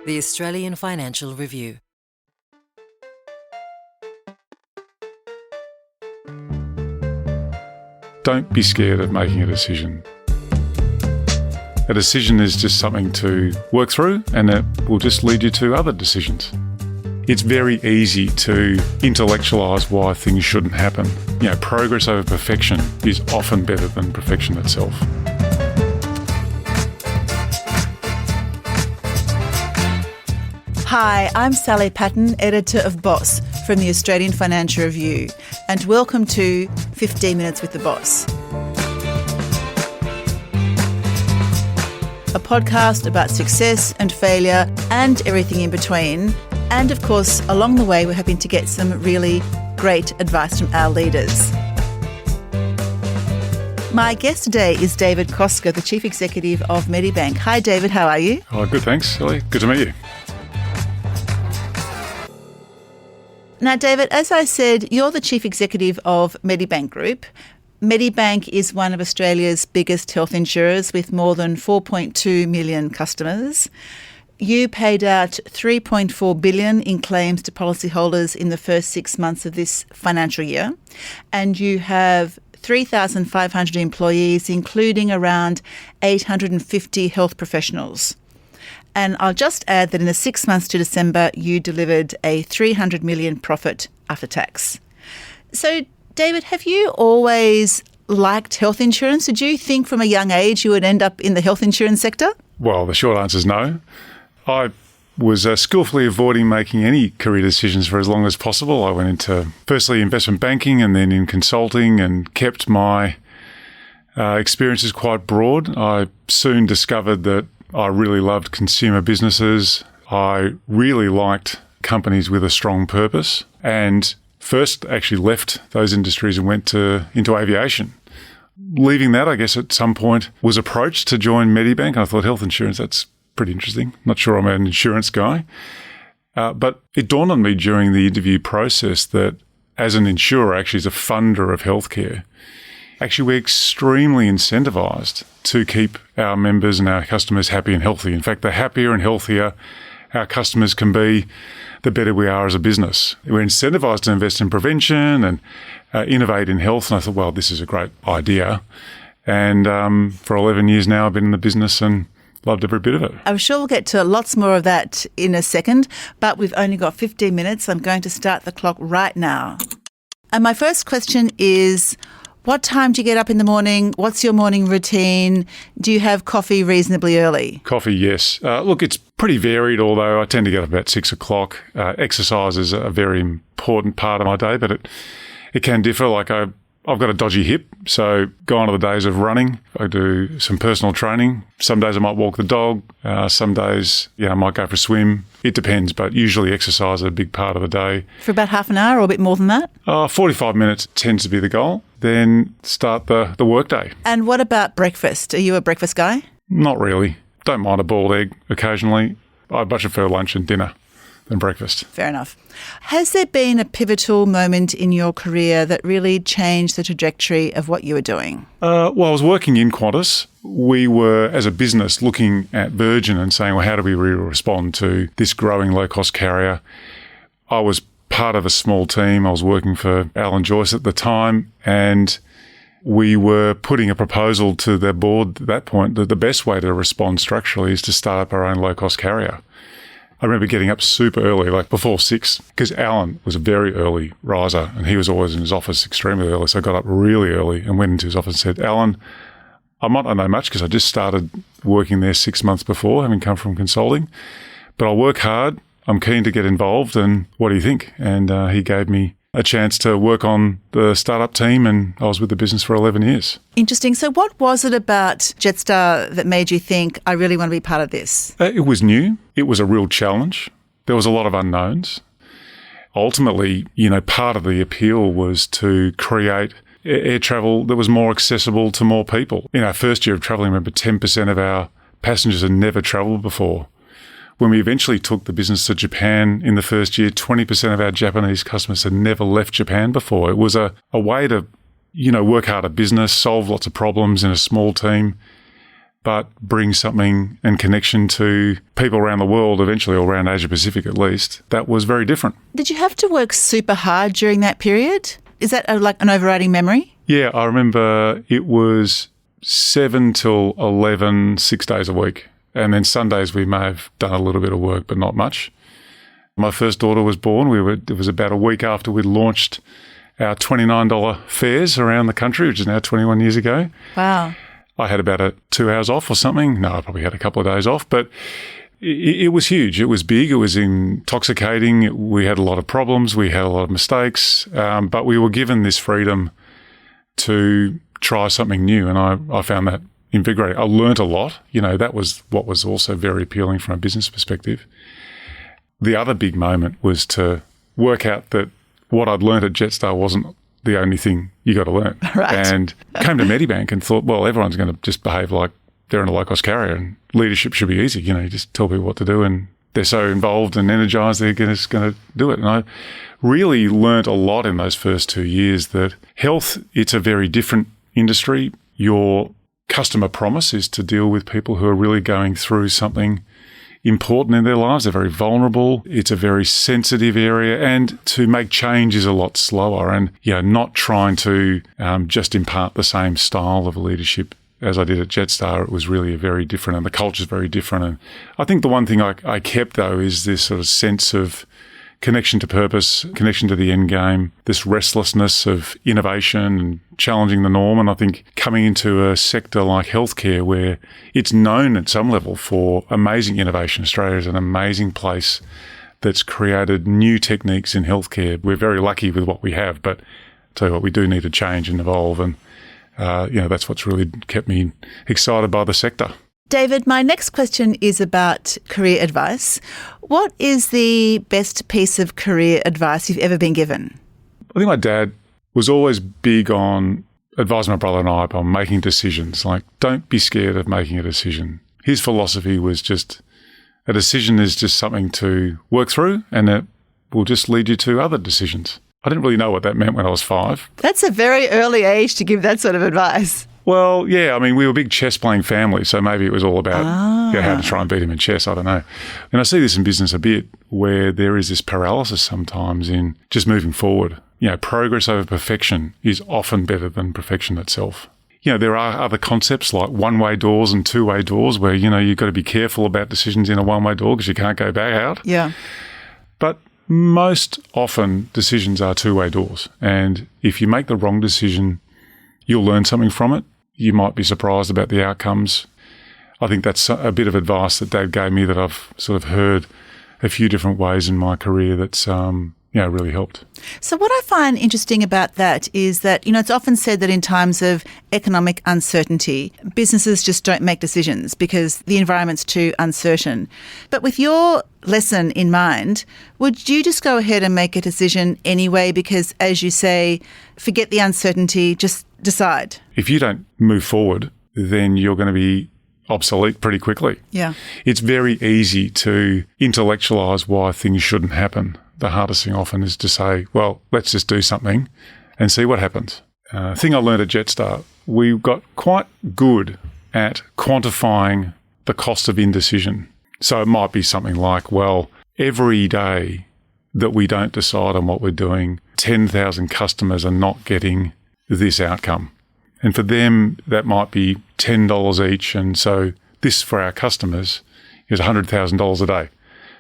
The Australian Financial Review. Don't be scared of making a decision. A decision is just something to work through, and it will just lead you to other decisions. It's very easy to intellectualise why things shouldn't happen. Progress over perfection is often better than perfection itself. Hi, I'm Sally Patton, editor of Boss from the Australian Financial Review, and welcome to 15 Minutes with the Boss, a podcast about success and failure and everything in between. And of course, along the way, we're hoping to get some really great advice from our leaders. My guest today is David Koczkar, the Chief Executive of Medibank. Hi, David. How are you? Oh, good, thanks, Sally. Good to meet you. Now, David, as I said, you're the Chief Executive of Medibank Group. Medibank is one of Australia's biggest health insurers with more than 4.2 million customers. You paid out $3.4 billion in claims to policyholders in the first 6 months of this financial year, and you have 3,500 employees, including around 850 health professionals. And I'll just add that in the 6 months to December, you delivered a $300 million profit after tax. So, David, have you always liked health insurance? Did you think from a young age you would end up in the health insurance sector? Well, the short answer is no. I was skillfully avoiding making any career decisions for as long as possible. I went into, firstly, investment banking and then in consulting, and kept my experiences quite broad. I soon discovered that I really loved consumer businesses. I really liked companies with a strong purpose, and first actually left those industries and went into aviation. Leaving that, I guess at some point, was approached to join Medibank, and I thought health insurance, that's pretty interesting. Not sure I'm an insurance guy. But it dawned on me during the interview process that as an insurer, actually as a funder of healthcare, actually we're extremely incentivised to keep our members and our customers happy and healthy. In fact, the happier and healthier our customers can be, the better we are as a business. We're incentivised to invest in prevention and innovate in health. And I thought, well, this is a great idea. And for 11 years now, I've been in the business and loved every bit of it. I'm sure we'll get to lots more of that in a second, but we've only got 15 minutes. I'm going to start the clock right now. And my first question is, what time do you get up in the morning? What's your morning routine? Do you have coffee reasonably early? Coffee, yes. Look, it's pretty varied, although I tend to get up about 6 o'clock. Exercise is a very important part of my day, but it can differ. Like I've got a dodgy hip, so gone are the days of running. I do some personal training. Some days I might walk the dog. Some days, I might go for a swim. It depends, but usually exercise is a big part of the day. For about half an hour or a bit more than that? 45 minutes tends to be the goal. Then start the workday. And what about breakfast? Are you a breakfast guy? Not really. Don't mind a boiled egg occasionally. I much prefer lunch and dinner than breakfast. Fair enough. Has there been a pivotal moment in your career that really changed the trajectory of what you were doing? Well, I was working in Qantas. We were, as a business, looking at Virgin and saying, well, how do we really respond to this growing low-cost carrier? I was part of a small team. I was working for Alan Joyce at the time, and we were putting a proposal to their board at that point that the best way to respond structurally is to start up our own low-cost carrier. I remember getting up super early, like before 6, because Alan was a very early riser and he was always in his office extremely early. So I got up really early and went into his office and said, Alan, I might not know much because I just started working there 6 months before, having come from consulting, but I'll work hard. I'm keen to get involved, and what do you think? And he gave me a chance to work on the startup team, and I was with the business for 11 years. Interesting. So what was it about Jetstar that made you think, I really want to be part of this? It was new. It was a real challenge. There was a lot of unknowns. Ultimately, part of the appeal was to create air travel that was more accessible to more people. In our first year of travelling, I remember 10% of our passengers had never travelled before. When we eventually took the business to Japan in the first year, 20% of our Japanese customers had never left Japan before. It was a way to, work hard at business, solve lots of problems in a small team. but bring something and connection to people around the world, eventually all around Asia Pacific at least, that was very different. Did you have to work super hard during that period? Is that like an overriding memory? Yeah, I remember it was 7 till 11, 6 days a week. And then Sundays we may have done a little bit of work, but not much. My first daughter was born. It was about a week after we'd launched our $29 fares around the country, which is now 21 years ago. Wow. I had about 2 hours off or something. No, I probably had a couple of days off, but it was huge. It was big. It was intoxicating. We had a lot of problems. We had a lot of mistakes, but we were given this freedom to try something new, and I found that invigorating. I learnt a lot. That was what was also very appealing from a business perspective. The other big moment was to work out that what I'd learnt at Jetstar wasn't the only thing you got to learn. Right. And came to Medibank and thought, well, everyone's going to just behave like they're in a low-cost carrier and leadership should be easy. You just tell people what to do and they're so involved and energised they're just going to do it. And I really learnt a lot in those first 2 years that health, it's a very different industry. Your customer promise is to deal with people who are really going through something important in their lives. They're very vulnerable. It's a very sensitive area, and to make change is a lot slower. And not trying to just impart the same style of leadership as I did at Jetstar. It was really very different, and the culture is very different. And I think the one thing I kept though is this sort of sense of connection to purpose, connection to the end game, this restlessness of innovation and challenging the norm. And I think coming into a sector like healthcare where it's known at some level for amazing innovation, Australia is an amazing place that's created new techniques in healthcare. We're very lucky with what we have, but I'll tell you what, we do need to change and evolve. And, that's what's really kept me excited by the sector. David, my next question is about career advice. What is the best piece of career advice you've ever been given? I think my dad was always big on advising my brother and I on making decisions. Like, don't be scared of making a decision. His philosophy was just a decision is just something to work through and it will just lead you to other decisions. I didn't really know what that meant when I was 5. That's a very early age to give that sort of advice. Well, yeah, I mean, we were a big chess-playing family, so maybe it was all about how to try and beat him in chess, I don't know. And I see this in business a bit, where there is this paralysis sometimes in just moving forward. Progress over perfection is often better than perfection itself. There are other concepts like one-way doors and two-way doors where, you've got to be careful about decisions in a one-way door because you can't go back out. Yeah. But most often decisions are two-way doors. And if you make the wrong decision, you'll learn something from it. You might be surprised about the outcomes. I think that's a bit of advice that Dad gave me that I've sort of heard a few different ways in my career that's really helped. So what I find interesting about that is that, it's often said that in times of economic uncertainty, businesses just don't make decisions because the environment's too uncertain. But with your lesson in mind, would you just go ahead and make a decision anyway? Because as you say, forget the uncertainty, just decide. If you don't move forward, then you're going to be obsolete pretty quickly. Yeah. It's very easy to intellectualise why things shouldn't happen. The hardest thing often is to say, well, let's just do something and see what happens. Thing I learned at Jetstar, we got quite good at quantifying the cost of indecision. So it might be something like, well, every day that we don't decide on what we're doing, 10,000 customers are not getting this outcome. And for them, that might be $10 each. And so this for our customers is $100,000 a day.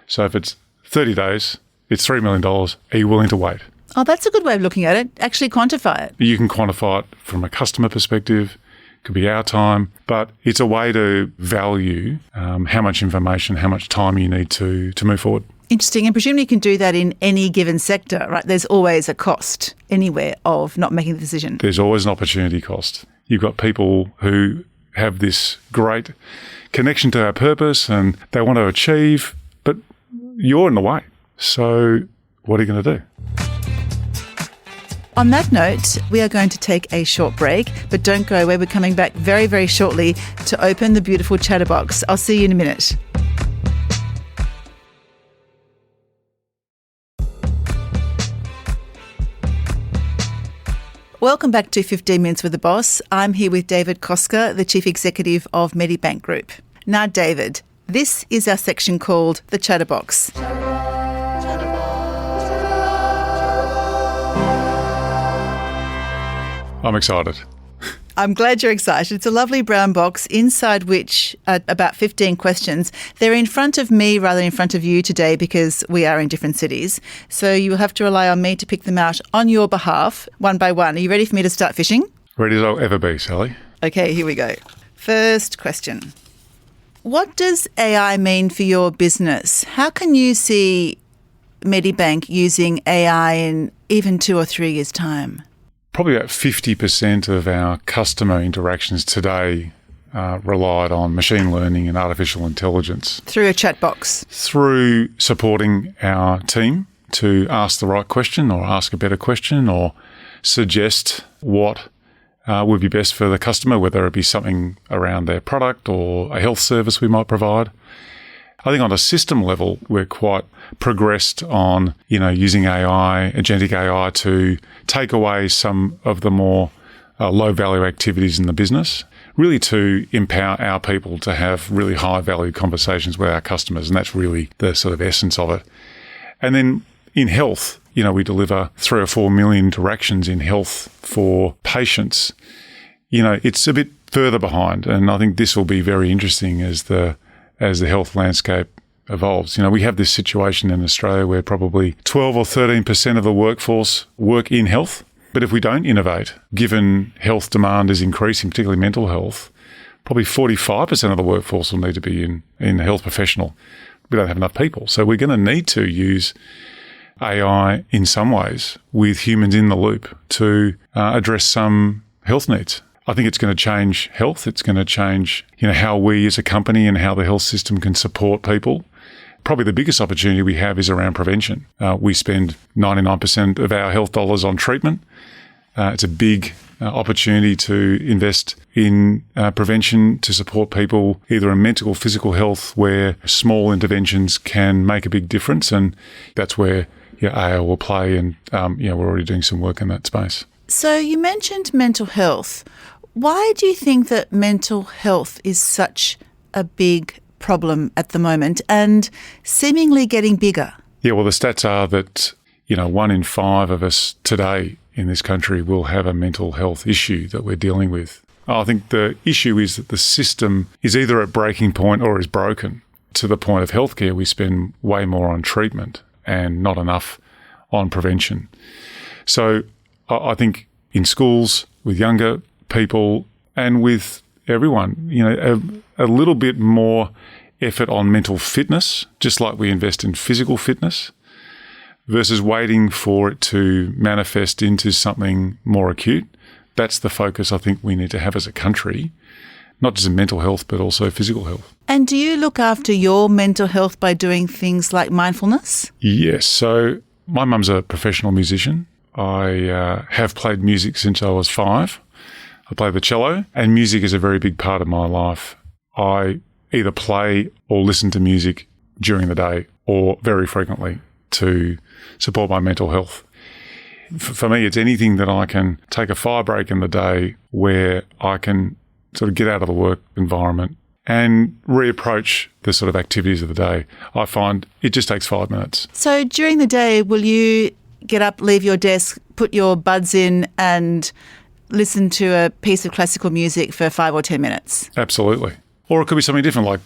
So if it's 30 days, it's $3 million. Are you willing to wait? Oh, that's a good way of looking at it. Actually quantify it. You can quantify it from a customer perspective. It could be our time, but it's a way to value how much information, how much time you need to move forward. Interesting. And presumably you can do that in any given sector, right? There's always a cost anywhere of not making the decision. There's always an opportunity cost. You've got people who have this great connection to our purpose and they want to achieve, but you're in the way. So what are you going to do? On that note, we are going to take a short break, but don't go away. We're coming back very, very shortly to open the beautiful chatterbox. I'll see you in a minute. Welcome back to 15 Minutes with the Boss. I'm here with David Koczkar, the Chief Executive of Medibank Group. Now, David, this is our section called The Chatterbox. I'm excited. I'm glad you're excited. It's a lovely brown box inside which are about 15 questions. They're in front of me rather than in front of you today because we are in different cities. So you will have to rely on me to pick them out on your behalf, one by one. Are you ready for me to start fishing? Ready as I'll ever be, Sally. Okay, here we go. First question. What does AI mean for your business? How can you see Medibank using AI in even 2 or 3 years' time? Probably about 50% of our customer interactions today relied on machine learning and artificial intelligence. Through a chat box? Through supporting our team to ask the right question or ask a better question or suggest what would be best for the customer, whether it be something around their product or a health service we might provide. I think on a system level, we're quite progressed on, using AI, agentic AI, to take away some of the more low-value activities in the business, really to empower our people to have really high-value conversations with our customers, and that's really the sort of essence of it. And then in health, we deliver 3 or 4 million interactions in health for patients. It's a bit further behind, and I think this will be very interesting as the health landscape evolves. We have this situation in Australia where probably 12 or 13% of the workforce work in health. But if we don't innovate, given health demand is increasing, particularly mental health, probably 45% of the workforce will need to be in a health professional. We don't have enough people. So we're going to need to use AI in some ways with humans in the loop to address some health needs. I think it's going to change health. It's going to change, how we as a company and how the health system can support people. Probably the biggest opportunity we have is around prevention. We spend 99% of our health dollars on treatment. It's a big opportunity to invest in prevention to support people either in mental or physical health, where small interventions can make a big difference. And that's where AI will play. And, we're already doing some work in that space. So you mentioned mental health. Why do you think that mental health is such a big problem at the moment and seemingly getting bigger? Yeah, well, the stats are that, 1 in 5 of us today in this country will have a mental health issue that we're dealing with. I think the issue is that the system is either at breaking point or is broken. To the point of healthcare, we spend way more on treatment and not enough on prevention. So I think in schools, with younger people and with everyone, a little bit more effort on mental fitness, just like we invest in physical fitness, versus waiting for it to manifest into something more acute. That's the focus I think we need to have as a country, not just in mental health, but also physical health. And do you look after your mental health by doing things like mindfulness? Yes. So my mum's a professional musician. I have played music since I was 5. I play the cello, and music is a very big part of my life. I either play or listen to music during the day or very frequently to support my mental health. For me, it's anything that I can take a fire break in the day where I can sort of get out of the work environment and reapproach the sort of activities of the day. I find it just takes 5 minutes. So during the day, will you get up, leave your desk, put your buds in and listen to a piece of classical music for 5 or 10 minutes? Absolutely. Or it could be something different. Like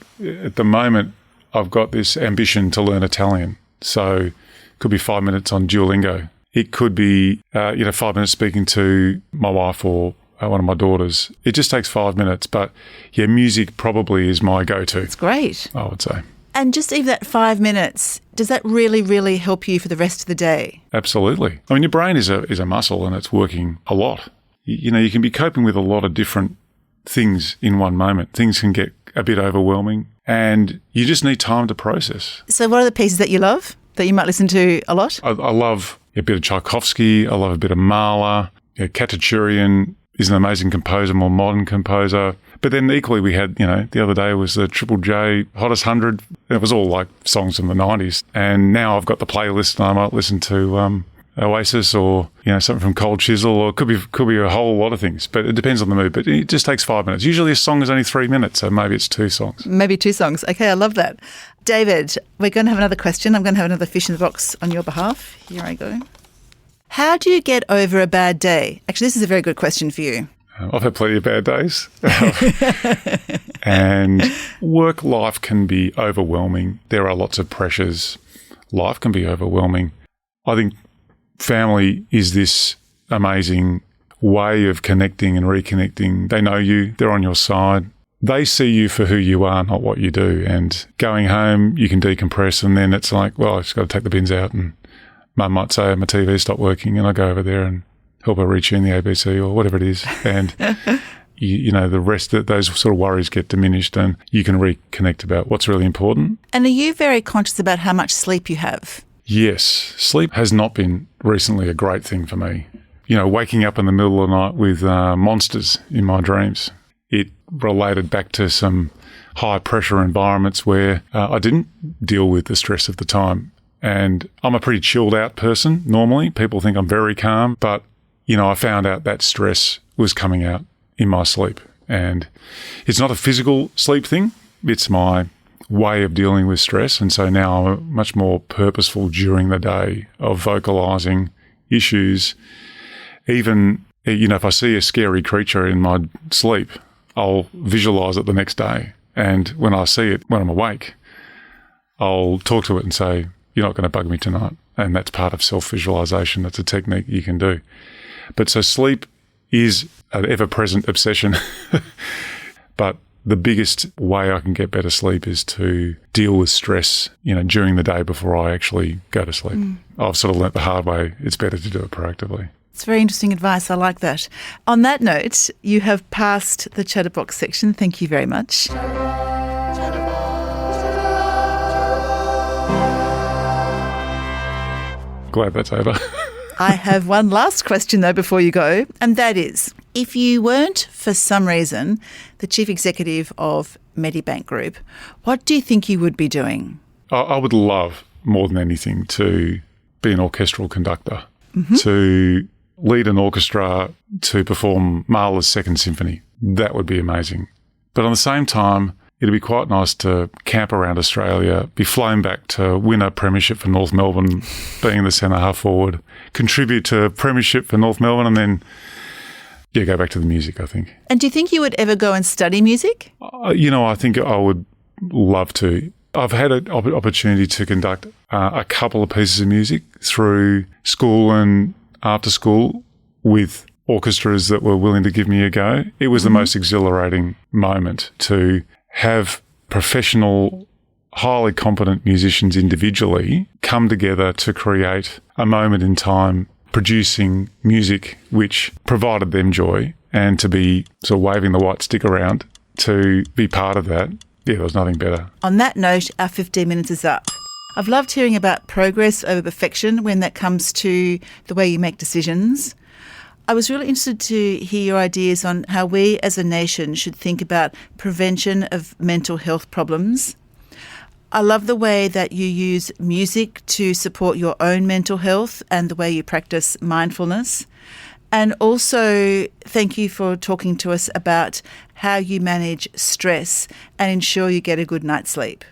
at the moment, I've got this ambition to learn Italian. So it could be 5 minutes on Duolingo. It could be, 5 minutes speaking to my wife or one of my daughters. It just takes 5 minutes. But yeah, music probably is my go-to. It's great. I would say. And just even that 5 minutes, does that really, really help you for the rest of the day? Absolutely. I mean, your brain is a muscle and it's working a lot. You can be coping with a lot of different things in one moment. Things can get a bit overwhelming and you just need time to process. So what are the pieces that you love, that you might listen to a lot? I love a bit of Tchaikovsky. I love a bit of Mahler. Khatchurian is an amazing composer, more modern composer. But then equally we had, the other day was the Triple J Hottest 100. It was all like songs from the 90s. And now I've got the playlist and I might listen to Oasis or, something from Cold Chisel, or it could be a whole lot of things, but it depends on the mood. But it just takes 5 minutes. Usually a song is only 3 minutes, so maybe it's 2 songs. Maybe 2 songs. Okay, I love that. David, we're going to have another question. I'm going to have another fish in the box on your behalf. Here I go. How do you get over a bad day? Actually, this is a very good question for you. I've had plenty of bad days. And work life can be overwhelming. There are lots of pressures. Life can be overwhelming. I think family is this amazing way of connecting and reconnecting. They know you. They're on your side. They see you for who you are, not what you do. And going home, you can decompress, and then it's like, well, I've just got to take the bins out, and Mum might say my TV stopped working, and I go over there and help her retune the ABC or whatever it is. And, the rest of those sort of worries get diminished, and you can reconnect about what's really important. And are you very conscious about how much sleep you have? Yes. Sleep has not been recently a great thing for me. Waking up in the middle of the night with monsters in my dreams. It related back to some high pressure environments where I didn't deal with the stress of the time. And I'm a pretty chilled out person normally. People think I'm very calm, but, I found out that stress was coming out in my sleep. And it's not a physical sleep thing. It's my way of dealing with stress. And so now I'm much more purposeful during the day of vocalising issues. Even, if I see a scary creature in my sleep, I'll visualise it the next day. And when I see it, when I'm awake, I'll talk to it and say, you're not going to bug me tonight. And that's part of self-visualisation. That's a technique you can do. But so sleep is an ever-present obsession. But the biggest way I can get better sleep is to deal with stress, during the day before I actually go to sleep. I've sort of learnt the hard way. It's better to do it proactively. It's very interesting advice. I like that. On that note, you have passed the Chatterbox section. Thank you very much. Glad that's over. I have one last question, though, before you go, and that is, if you weren't, for some reason, the chief executive of Medibank Group, what do you think you would be doing? I would love, more than anything, to be an orchestral conductor, to lead an orchestra to perform Mahler's Second Symphony. That would be amazing. But on the same time, it'd be quite nice to camp around Australia, be flown back to win a premiership for North Melbourne, being the centre half forward, contribute to a premiership for North Melbourne, and then, go back to the music, I think. And do you think you would ever go and study music? I think I would love to. I've had an opportunity to conduct a couple of pieces of music through school and after school with orchestras that were willing to give me a go. It was the most exhilarating moment to have professional, highly competent musicians individually come together to create a moment in time producing music which provided them joy, and to be sort of waving the white stick around to be part of that. Yeah, there was nothing better. On that note, our 15 minutes is up. I've loved hearing about progress over perfection when that comes to the way you make decisions. I was really interested to hear your ideas on how we as a nation should think about prevention of mental health problems. I love the way that you use music to support your own mental health and the way you practice mindfulness. And also, thank you for talking to us about how you manage stress and ensure you get a good night's sleep.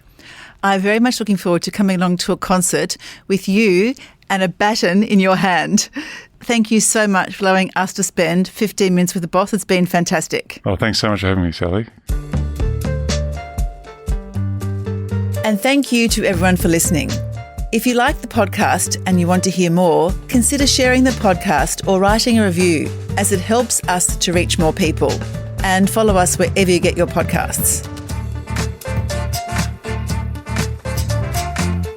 I'm very much looking forward to coming along to a concert with you and a baton in your hand. Thank you so much for allowing us to spend 15 minutes with the boss. It's been fantastic. Oh, thanks so much for having me, Sally. And thank you to everyone for listening. If you like the podcast and you want to hear more, consider sharing the podcast or writing a review, as it helps us to reach more people. And follow us wherever you get your podcasts.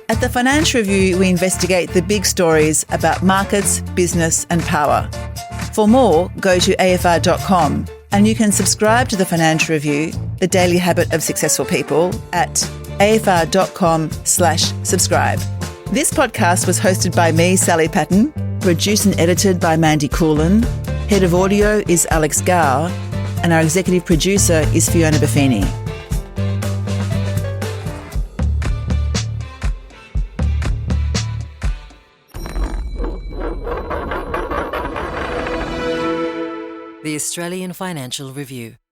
At the Financial Review, we investigate the big stories about markets, business and power. For more, go to afr.com, and you can subscribe to the Financial Review, the daily habit of successful people, at afr.com/subscribe. This podcast was hosted by me, Sally Patton, produced and edited by Mandy Coulin. Head of audio is Alex Gower, and our executive producer is Fiona Buffini. Australian Financial Review.